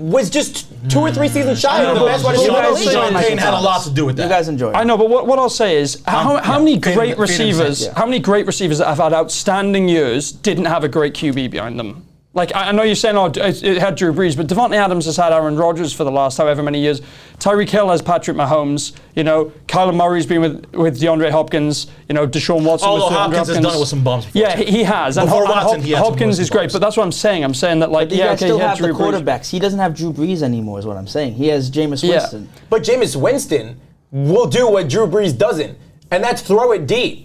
was just 2 or 3 seasons shy of the best wide receiver in the league. Sean Payton had a lot to do with that. You guys enjoy it. I know, but what I'll say is, how many great Payton receivers, sense, how many great receivers that have had outstanding years didn't have a great QB behind them? Like, I know you're saying, it had Drew Brees, but Devontae Adams has had Aaron Rodgers for the last however many years. Tyreek Hill has Patrick Mahomes. You know, Kyler Murray's been with DeAndre Hopkins. You know, Deshaun Watson. Although with Hopkins has done it with some bums before. Yeah, he has. And Before Watson, he had some Hopkins worse is great, bumps. but that's what I'm saying. I'm saying that, like, You guys still he had have the Drew Brees. quarterbacks. He doesn't have Drew Brees anymore, is what I'm saying. He has Jameis Yeah. Winston. But Jameis Winston will do what Drew Brees doesn't, and that's throw it deep.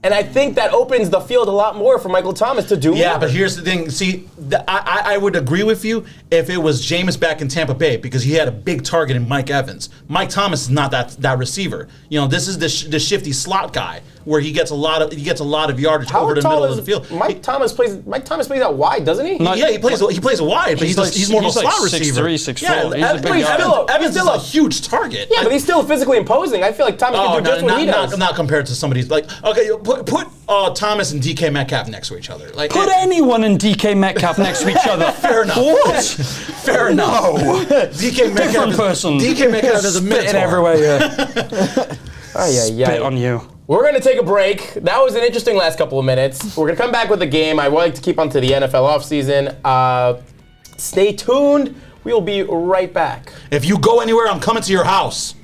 And I think that opens the field a lot more for Michael Thomas to do. Yeah, more. but here's the thing. See, I would agree with you if it was Jameis back in Tampa Bay because he had a big target in Mike Evans. Mike Thomas is not that receiver. You know, this is the shifty slot guy where he gets a lot of yardage How over the tall middle of is the field. Mike Thomas plays out wide, doesn't he? Yeah, he plays wide, but he's more of a slot receiver. 6'3", 6'4". Yeah, He's a big guy. Evans is a huge target. Yeah, but he's still physically imposing. I feel like Thomas can do just what he does. Not compared to somebody's like put Thomas and DK Metcalf next to each other. Like Put anyone and DK Metcalf next to each other. Fair enough. What? Fair enough. DK Metcalf Different person. DK Metcalf is a Spitting minotaur. everywhere. Yeah. Ay, Spit on you. We're going to take a break. That was an interesting last couple of minutes. We're going to come back with a game. I would like to keep on to the NFL offseason. Stay tuned. We will be right back. If you go anywhere, I'm coming to your house.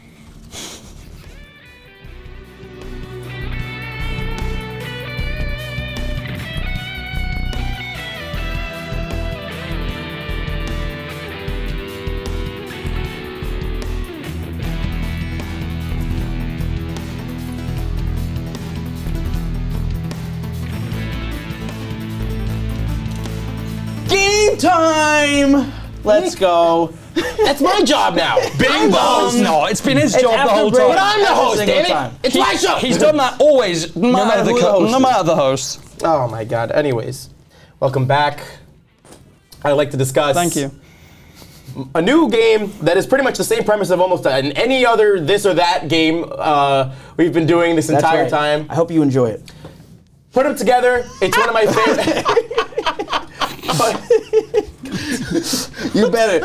Game time! Let's go. That's my job now. Bing bong. No, it's been his job the after whole break. time. But I'm the Every host, single damn it. time. It's my show. He's done that always, no matter who the host no is. matter the host. Oh, my God. Anyways, welcome back. I'd like to discuss Thank you. a new game that is pretty much the same premise of almost any other this or that game we've been doing this That's entire right. time. I hope you enjoy it. Put them together. It's one of my favorite. You better.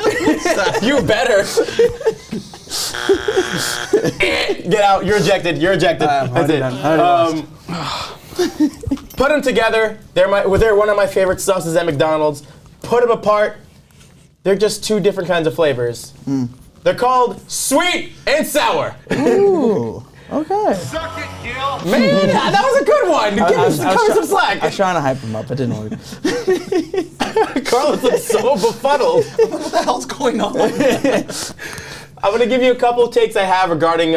You better. Get out. You're ejected. You're ejected. That's it. Put them together. They're one of my favorite sauces at McDonald's. Put them apart. They're just two different kinds of flavors. They're called sweet and sour. Ooh. Okay. Suck it, Gil. Man, that was a good one. Give me some slack. I was trying to hype him up. It didn't work. Carlos looks so befuddled. What the hell's going on? I'm going to give you a couple of takes I have regarding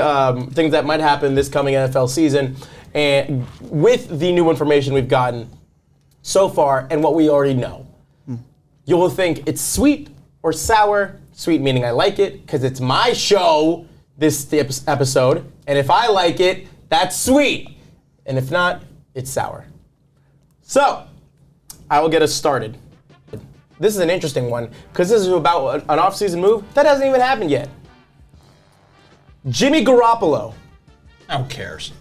things that might happen this coming NFL season, and with the new information we've gotten so far and what we already know. You will think it's sweet or sour. Sweet meaning I like it because it's my show this episode, and if I like it, that's sweet, and if not, it's sour. So, I will get us started. This is an interesting one because this is about an offseason move that hasn't even happened yet. Jimmy Garoppolo. Who cares?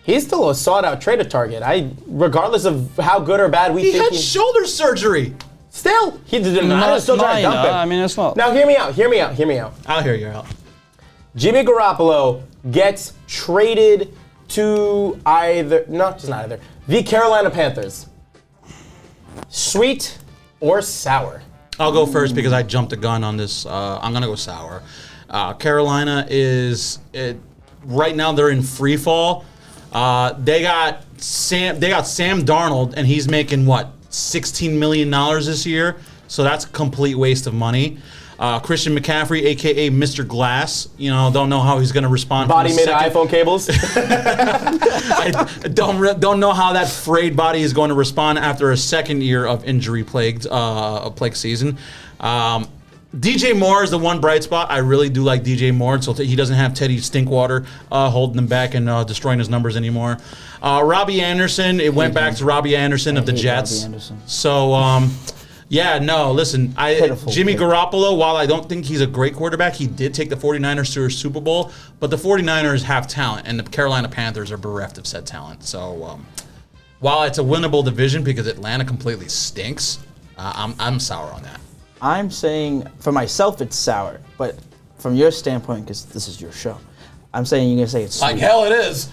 He's still a sought-out trade target. Regardless of how good or bad we He think had shoulder surgery. Still, he did not still trying to dump Minor, him. I mean, it's not. Now, hear me out. I'll hear you out. Jimmy Garoppolo gets traded to the Carolina Panthers. Sweet or sour? I'll go first because I jumped the gun on this. I'm gonna go sour. Carolina is right now. They're in free fall. They got Sam Darnold, and he's making what, $16 million this year. So that's a complete waste of money. Christian McCaffrey, aka Mr. Glass, don't know how he's going to respond. Body made of iPhone cables. I don't know how that frayed body is going to respond after a second year of injury-plagued season. DJ Moore is the one bright spot. I really do like DJ Moore, so he doesn't have Teddy Stinkwater holding him back and destroying his numbers anymore. Robbie Anderson, it went back to Robbie Anderson of the Jets. Robbie Anderson. So, listen, Pitiful Jimmy pick. Garoppolo, while I don't think he's a great quarterback, he did take the 49ers to a Super Bowl, but the 49ers have talent, and the Carolina Panthers are bereft of said talent. So, while it's a winnable division because Atlanta completely stinks, I'm sour on that. I'm saying, for myself, it's sour. But from your standpoint, because this is your show, I'm saying you're going to say it's sweet. Like hell it is.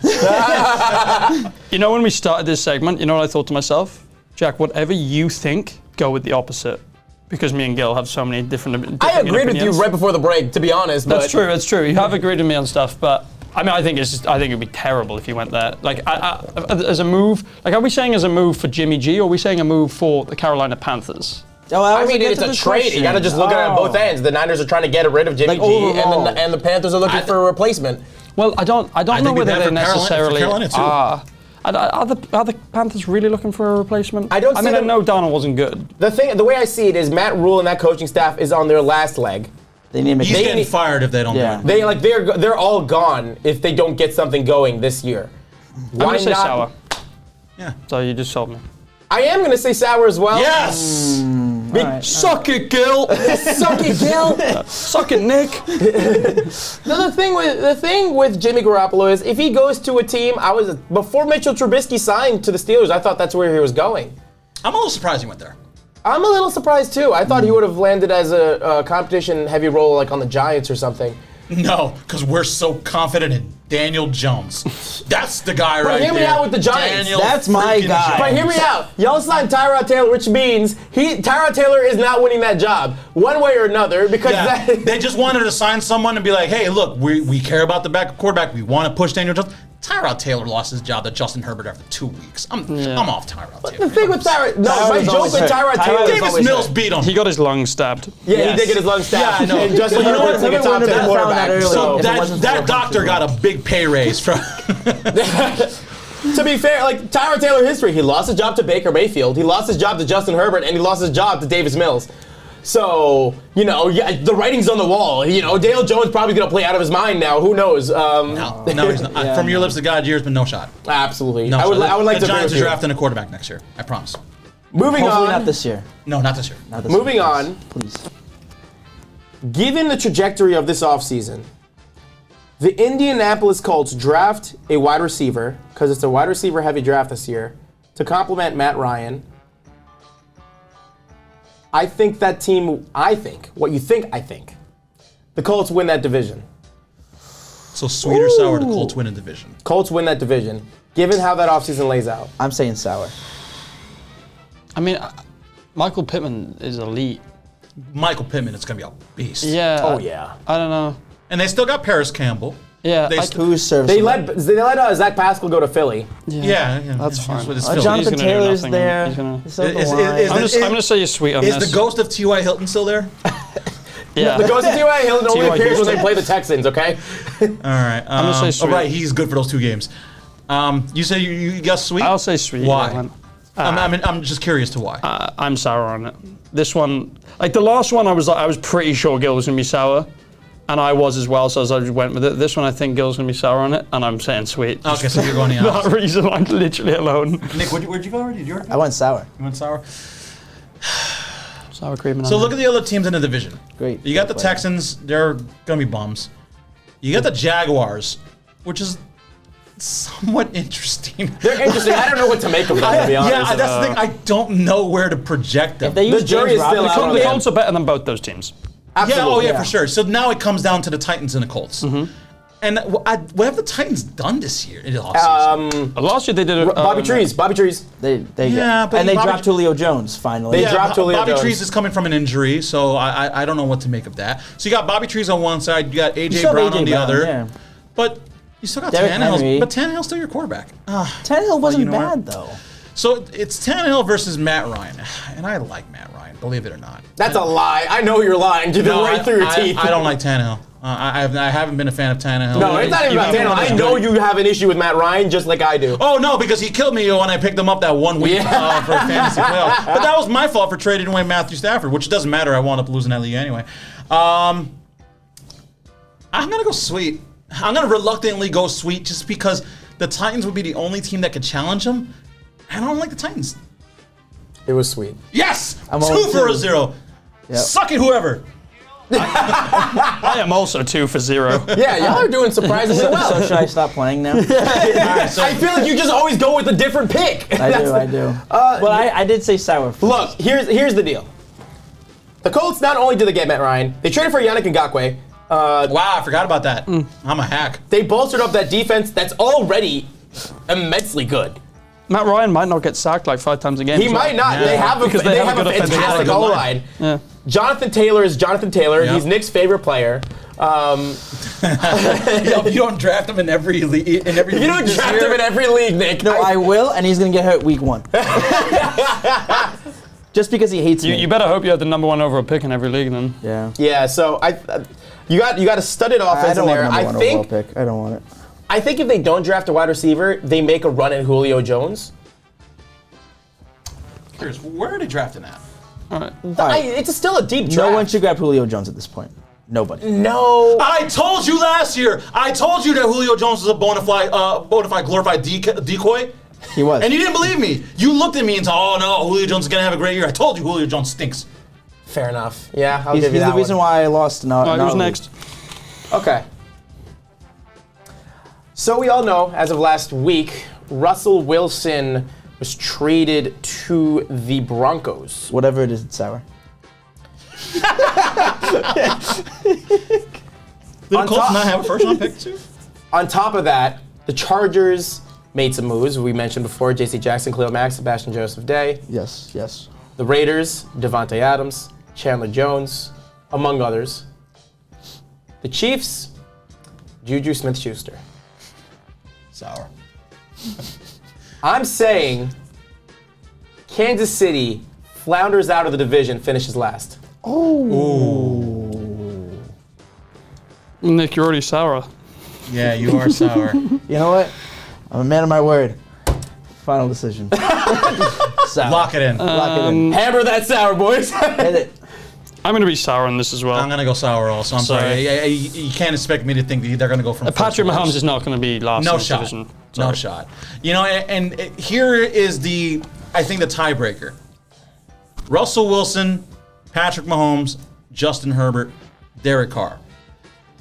When we started this segment, you know what I thought to myself? Jack, whatever you think, go with the opposite. Because me and Gil have so many different I agreed with you opinions. right before the break, to be honest. That's true. You have agreed with me on stuff, but I mean, I think it'd be terrible if you went there. Like, as a move, are we saying as a move for Jimmy G, or are we saying a move for the Carolina Panthers? Oh, I mean, it's a trade. You got to just look at it on both ends. The Niners are trying to get rid of Jimmy Like G, overall. and the Panthers are looking for a replacement. Well, I don't know think whether it'd be they bad for necessarily Carolina too. are. Are the Panthers really looking for a replacement? I don't I see mean, I them- know Darnold wasn't good. The way I see it is Matt Rule and that coaching staff is on their last leg. They need to make He's it. getting fired if they don't Yeah. do it. They're all gone if they don't get something going this year. I'm going to say sour. Yeah. So you just sold me. I am going to say sour as well. Yes! Suck it, Gil! Suck it, Gil. Suck it, Nick! No, the thing with Jimmy Garoppolo is if he goes to a team, before Mitchell Trubisky signed to the Steelers, I thought that's where he was going. I'm a little surprised he went there. I'm a little surprised too. I thought he would have landed as a competition heavy role like on the Giants or something. No, because we're so confident in Daniel Jones. That's the guy right there. hear me out with the Giants. Daniel That's my freaking guy. Jones. But hear me out. Y'all signed Tyrod Taylor, which means Tyrod Taylor is not winning that job one way or another because Yeah, they just wanted to sign someone and be like, hey, look, we care about the quarterback. We want to push Daniel Jones. Tyrod Taylor lost his job to Justin Herbert after 2 weeks. I'm off Tyrod Taylor. the thing with Tyrod, my Tyrod joke always with hurt. Tyrod Tyrod Taylor. is Davis always Mills hurt. beat him. He got his lung stabbed. Yeah, Yes. he did get his lungs stabbed. Yeah, I know. And Justin Well, you know Herbert's what? like a top Everyone 10 found quarterback. that earlier. So If it wasn't for that the doctor offseason. got a big pay raise from. To be fair, like Tyrod Taylor history, he lost his job to Baker Mayfield, he lost his job to Justin Herbert, and he lost his job to Davis Mills. So, the writing's on the wall. Daniel Jones probably going to play out of his mind now. Who knows? No, he's not. Yeah, From your no. lips to God's ears, but no shot. Absolutely. No I would shot. like the to agree Giants with are you. drafting a quarterback next year. I promise. Moving Hopefully on. not this year. No, not this year. Not this Moving year, on. please. Given the trajectory of this offseason, the Indianapolis Colts draft a wide receiver, because it's a wide receiver heavy draft this year, to complement Matt Ryan. I think that team, what you think, I think. The Colts win that division. So sweet or sour, the Colts win a division. Colts win that division, given how that offseason lays out. I'm saying sour. I mean, Michael Pittman is elite. Michael Pittman is going to be a beast. Yeah. Oh, yeah. I don't know. And they still got Paris Campbell. Yeah. They I- st- Who's serviceable? They let Zach Pascal go to Philly. Yeah, That's he's fine. with his Uh, Philly. Jonathan He's gonna do Taylor's nothing. there. He's gonna- So the Is- line. is- I'm gonna say you're sweet on Is this. the ghost of T.Y. Hilton still there? Yeah. The ghost of T.Y. Hilton only T.Y. appears when they Hilton. play the Texans, okay? All right. gonna say sweet. right, he's good for those 2 games. You say you got sweet? I'll say sweet. Why? Yeah, I'm just curious to why. I'm sour on it. This one, like the last one, I was pretty sure Gil was gonna be sour, and I was as well. So I just went with it. This one, I think Gil's gonna be sour on it, and I'm saying sweet. Okay, so you're going the For opposite. that reason, like literally alone. Nick, where'd you go already? Did you already? I went sour. You went sour? Sour cream. So look at the other teams in the division. Great. You got the Great player. Texans. They're going to be bums. You got the Jaguars, which is somewhat interesting. They're interesting. I don't know what to make of them, to be honest. Yeah, that's the thing. I don't know where to project them. If they use jury James is still Robinson, out on The them. Colts are better than both those teams. Absolutely. for sure. So now it comes down to the Titans and the Colts. And what have the Titans done this year in the offseason? Last year they did it. Bobby Trees. They Yeah, but and they Bobby- dropped Julio Jones finally. They dropped Julio Bobby Jones. Trees is coming from an injury, so I don't know what to make of that. So you got Bobby Trees on one side, you got You A.J. still have Brown A.J. on the Brown, other. yeah. But you still got Derrick Henry. Tannehill. But Tannehill's still your quarterback. Tannehill wasn't you know what? bad though. So it's Tannehill versus Matt Ryan. And I like Matt Ryan, believe it or not. That's a lie. I know you're lying. You've been right through your teeth. I don't like Tannehill. I haven't been a fan of Tannehill. No, it's not even about Tannehill. I know you have an issue with Matt Ryan just like I do. Oh, no, because he killed me when I picked him up that 1 week Yeah. for a fantasy playoff. But that was my fault for trading away Matthew Stafford, which doesn't matter. I wound up losing that league anyway. I'm going to go sweet. I'm going to reluctantly go sweet just because the Titans would be the only team that could challenge them. And I don't like the Titans. It was sweet. Yes! I'm 2 on for a two. 0. Yep. Suck it, whoever. I am also 2 for 0. Yeah, y'all are doing surprisingly So well. should I stop playing now? I feel like you just always go with a different pick. I do. But I did say sour. Look, here's the deal. The Colts, not only did they get Matt Ryan, they traded for Yannick Ngakoue. Wow, I forgot about that. I'm a hack. They bolstered up that defense that's already immensely good. Matt Ryan might not get sacked like 5 times a game. He as well. might not. Yeah. They have a Because they have a good offensive fantastic line. O-line. Yeah. Jonathan Taylor is Jonathan Taylor. Yeah. He's Nick's favorite player. You don't draft him in every league. You don't draft him in every league, Nick. No, I will, and he's gonna get hurt week 1. Just because he hates me. You better hope you have the number 1 overall pick in every league then. Yeah. Yeah, so you got a studded I offense in don't want there. number I 1 overall think pick. I don't want it. I think if they don't draft a wide receiver, they make a run at Julio Jones. Curious, where are they drafting at? All right. It's still a deep draft. No one should grab Julio Jones at this point. Nobody. No. I told you last year. I told you that Julio Jones was a bona fide glorified decoy. He was. And you didn't believe me. You looked at me and said, "Oh no, Julio Jones is gonna have a great year." I told you Julio Jones stinks. Fair enough. Yeah, I'll he's give you the that reason one. why I lost. No, All right, who's next? Okay. So we all know, as of last week, Russell Wilson was traded to the Broncos. Whatever it is, it's sour. Did the Colts not have a first round pick too? On top of that, the Chargers made some moves. We mentioned before, J.C. Jackson, Khalil Mack, Sebastian Joseph Day. Yes. The Raiders, Devontae Adams, Chandler Jones, among others. The Chiefs, Juju Smith-Schuster. Sour. I'm saying Kansas City flounders out of the division, finishes last. Nick, you're already sour. Yeah, you are sour. You know what? I'm a man of my word. Final decision. Sour. Lock it in. Lock it in. Hammer that sour, boys. Hit it. I'm going to be sour on this as well. I'm going to go sour also. I'm sorry. Sorry. You can't expect me to think that they're going to go from Patrick first to Mahomes worst. is not going to be last No in this shot. division. No Sorry. shot. You know, and here is I think the tiebreaker. Russell Wilson, Patrick Mahomes, Justin Herbert, Derek Carr.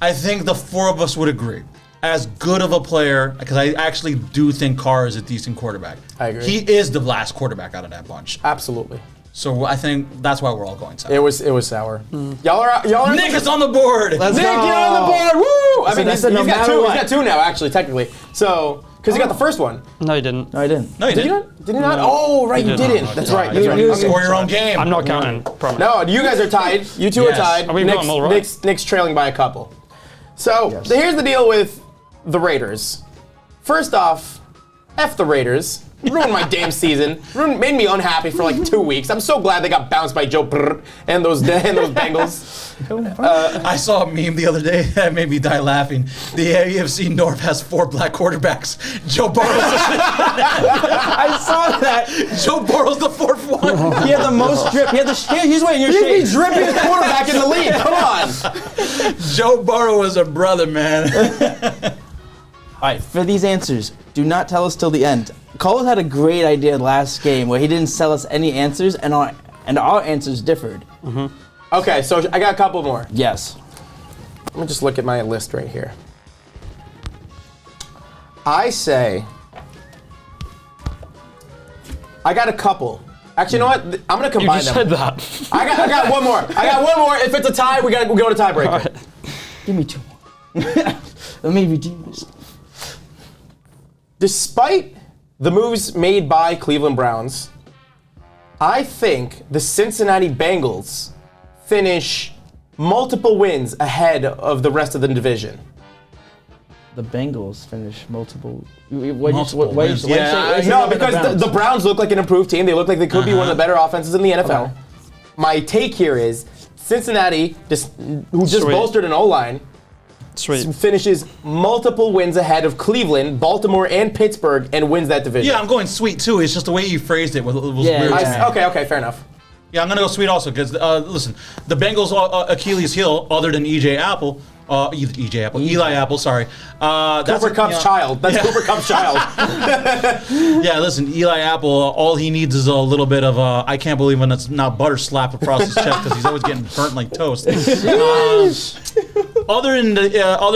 I think the four of us would agree. As good of a player, because I actually do think Carr is a decent quarterback. I agree. He is the last quarterback out of that bunch. Absolutely. So I think that's why we're all going sour. It was sour. Y'all are Nick is on the board. Let's Nick, go. you're on the board. Woo! I mean, that's he's no got matter two. what. He's got two now, actually, technically. So, because he got the first one. No, you didn't. No, I didn't. No, you Did you didn't. not? Did you not? Oh, right, you didn't. didn't. That's right. That's You- right. you- Okay. Score your own game. I'm not counting. Promise. No, you guys are tied. You two Yes. are tied. We've got them all right. Nick's trailing by a couple. So, Yes. here's the deal with the Raiders. First off, F the Raiders. Ruined my damn season. Made me unhappy for like 2 weeks. I'm so glad they got bounced by Joe Brr and those Bengals. I saw a meme the other day that made me die laughing. The AFC North has 4 black quarterbacks. Joe Burrow's I saw that. Joe Burrow's the 4th one. He had the most drip. He had he's wearing your He's shades. the drippiest quarterback in the league. Come on. Joe Burrow is a brother, man. All right, for these answers, do not tell us till the end. Cole had a great idea last game where he didn't sell us any answers, and our answers differed. Okay, so I got a couple more. Yes. Let me just look at my list right here. I say, I got a couple. Actually, you know what? I'm gonna You combine just them. said that. I got one more. I got one more. If it's a tie, we go to tiebreaker. All right. Give me 2 more. Let me redeem myself. Despite the moves made by Cleveland Browns, I think the Cincinnati Bengals finish multiple wins ahead of the rest of the division. The Bengals finish multiple. Multiple wins. Yeah, No, because the Browns look like an improved team. They look like they could be one of the better offenses in the NFL. Okay. My take here is Cincinnati, who just Sweet. bolstered an O-line, Sweet. finishes multiple wins ahead of Cleveland, Baltimore, and Pittsburgh, and wins that division. Yeah, I'm going sweet too. It's just the way you phrased it was Yeah, weird. yeah. Okay, fair enough. Yeah, I'm gonna go sweet also because listen, the Bengals' Achilles heel, other than Eli Apple, sorry. That's Cooper Kupp's child. That's Yeah. Cooper Kupp's child. Yeah, listen, Eli Apple, all he needs is a little bit of I can't believe when it's not butter slapped across his chest because he's always getting burnt like toast. Other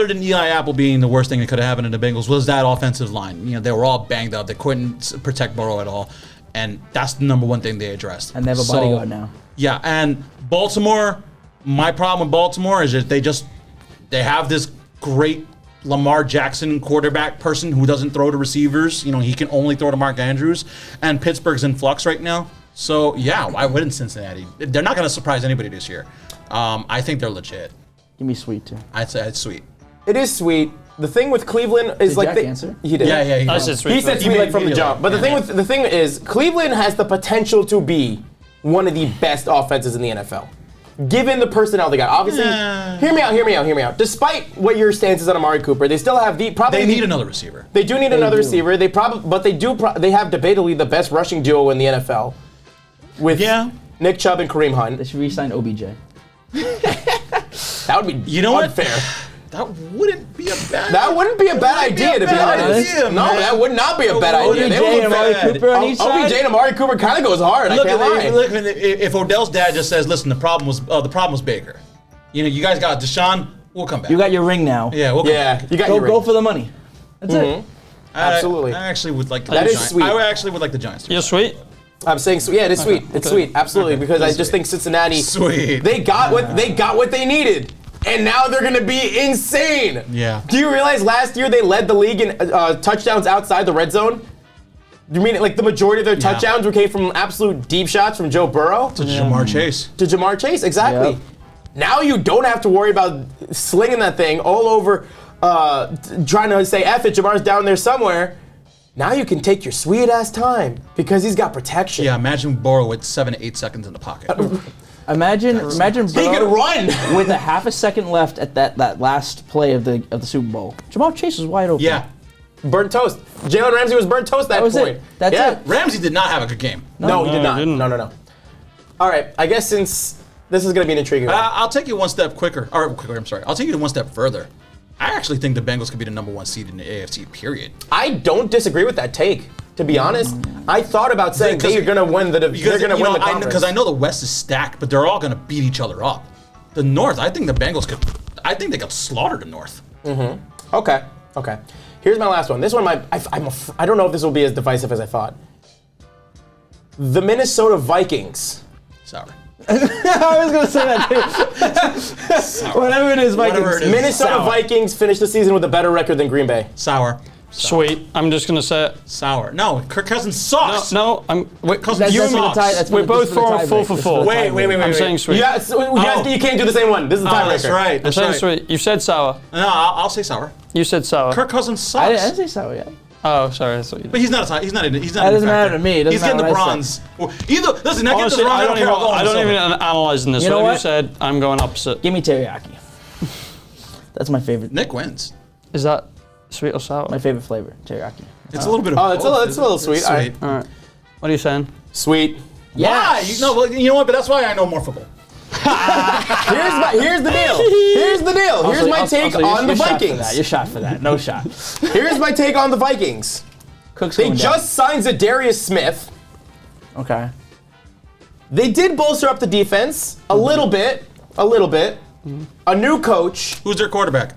than Eli Apple being the worst thing that could have happened to the Bengals was that offensive line. You know, they were all banged up. They couldn't protect Burrow at all, and that's the number one thing they addressed. And they have a bodyguard now. Yeah, and Baltimore. My problem with Baltimore is that they have this great Lamar Jackson quarterback person who doesn't throw to receivers. You know, he can only throw to Mark Andrews. And Pittsburgh's in flux right now. So, yeah, why wouldn't Cincinnati? They're not going to surprise anybody this year. I think they're legit. Give me sweet too. I'd say it's sweet. It is sweet. The thing with Cleveland is Did like Jack they, answer? He did. Yeah. I said sweet. He said first. sweet made like from the me jump. But like- the thing is, Cleveland has the potential to be one of the best offenses in the NFL. Given the personnel they got, obviously, hear me out. Despite what your stance is on Amari Cooper, they still have They need another receiver. They do need another do. receiver. They have debatably the best rushing duo in the NFL, with Yeah. Nick Chubb and Kareem Hunt. They should re-sign OBJ. That would be You know what? unfair. That wouldn't be a bad That wouldn't be a bad idea, to be bad honest. idea, No, man. that would not be a bad OBJ idea. They would and look Amari bad. Cooper on each side? OBJ and Amari Cooper kind of goes hard. Look, I can't lie. look, if Odell's dad just says, "Listen, the problem was Baker." You know, you guys got Deshaun. We'll come back. You got your ring now. yeah, we'll come Yeah, back. you got Go your go ring. for the money. That's it. Absolutely. I actually would like That the is Giants. sweet. I actually would like the Giants to. You're sweet. I'm saying, yeah, it is sweet. It's okay. sweet, absolutely, because I just sweet. think Cincinnati. Sweet. They got what they needed. and now they're going to be insane. Yeah. Do you realize last year they led the league in touchdowns outside the red zone? You mean like the majority of their touchdowns came from absolute deep shots from Joe Burrow? To Jamar Chase. To Jamar Chase, exactly. Yep. Now you don't have to worry about slinging that thing all over, trying to say, F it, Jamar's down there somewhere. Now you can take your sweet ass time because he's got protection. Yeah, imagine Burrow with 7 to 8 seconds in the pocket. Imagine He can Burrow run. with a half a second left at that last play of the Super Bowl. Jamar Chase was wide open. Yeah. Burnt toast. Jalen Ramsey was burnt toast that was point. it. That's it. Ramsey did not have a good game. No, he did not. he didn't. No. All right, I guess since this is going to be an intriguing one. I'll take you one step quicker. I'm sorry. I'll take you one step further. I actually think the Bengals could be the number 1 seed in the AFC, period. I don't disagree with that take, to be honest. I thought about saying they're going to win the conference. Because I know the West is stacked, but they're all going to beat each other up. The North, I think the Bengals could. I think they got slaughtered in North. Okay. Here's my last one. This one I don't know if this will be as divisive as I thought. The Minnesota Vikings. Sour. I was going to say that too. Whatever it is, Vikings. Whatever it is. Minnesota Sour. Vikings finished the season with a better record than Green Bay. Sour. Sweet. I'm just gonna say it. Sour. No, Kirk Cousins sucks. No. Wait, Cousins you That's and for the me. tie- that's for We're the- both this is for the four tiebreak. for This is four. the Wait. tiebreak. I'm saying sweet. Yeah, you can't do the same one. This is the tiebreaker. That's right. I'm That's saying right. sweet. You said sour. No, I'll say sour. You said sour. Kirk Cousins I sucks. didn't say so yet. Oh, sorry. I thought you did. But he's not a tie. He's not. That doesn't matter to me. It doesn't He's getting the matter what I bronze. Either listen. I get Honestly, this wrong. I don't care. I'll go even silver. analyze this. You know Whatever you what? said, I'm going opposite. Give me teriyaki. That's my favorite. Nick wins. Is that sweet or sour? My favorite flavor, teriyaki. It's a little bit of. Oh, it's a little sweet. It's All right. sweet. All right. What are you saying? Sweet. Why? You know what? But that's why I know more football. Here's the deal. Here's the deal. Here's my take on the Vikings. You're shot for that. No shot. Here's my take on the Vikings. Cook's They going down. just signed Zadarius Smith. Okay. They did bolster up the defense a little bit. A new coach. Who's their quarterback?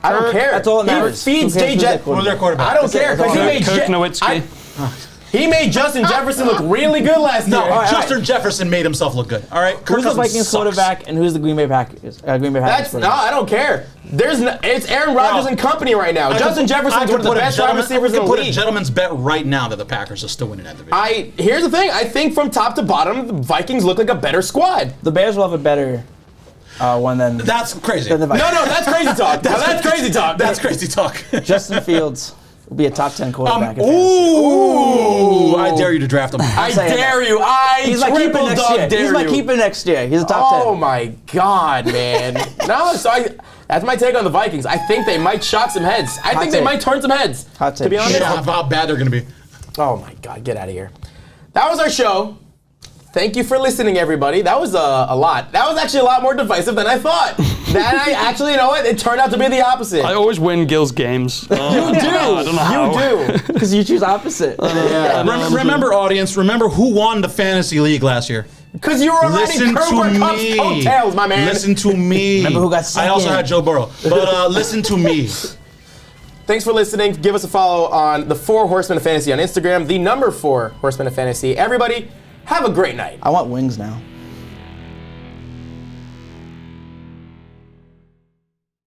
I don't care. That's all that matters. He feeds Who cares who's J. their Who's their quarterback? I don't care because he made Kirk Nowitzki. He made Justin Jefferson look really good last year. No, Justin Jefferson made himself look good. All right. Kirk Who's the Cousins Vikings sucks. quarterback and who's the Green Bay Packers? Green Bay Packers. I don't care. It's Aaron Rodgers and company right now. Justin Jefferson's one of the best wide receivers in the I could put a league. gentleman's bet right now that the Packers are still winning that division. Here's the thing. I think from top to bottom, the Vikings look like a better squad. The Bears will have a better one than That's crazy. than the No, Vikings. that's crazy talk. That's crazy talk. That's crazy talk. Justin Fields will be a top 10 quarterback. in fantasy. Ooh, I dare you to draft him. I saying dare that. you. He's my keeper triple next dog year. dare He's my you. keeper next year. He's a top 10. Oh my God, man. That's my take on the Vikings. I think they might shock some heads. I think they take. might turn some heads. Hot To take. be honest. Yeah, how bad they're going to be. Oh my God, get out of here. That was our show. Thank you for listening, everybody. That was a lot. That was actually a lot more divisive than I thought. You know what? It turned out to be the opposite. I always win Gil's games. You do. I don't know how. You do. Because you choose opposite. Remember, audience, remember who won the fantasy league last year? Because you were riding Listen to Cooper Cup's me. coattails, my man. Listen to me. Remember who got I also second? had Joe Burrow. But listen to me. Thanks for listening. Give us a follow on the 4 Horsemen of Fantasy on Instagram, the number 4 Horsemen of Fantasy. Everybody, have a great night. I want wings now.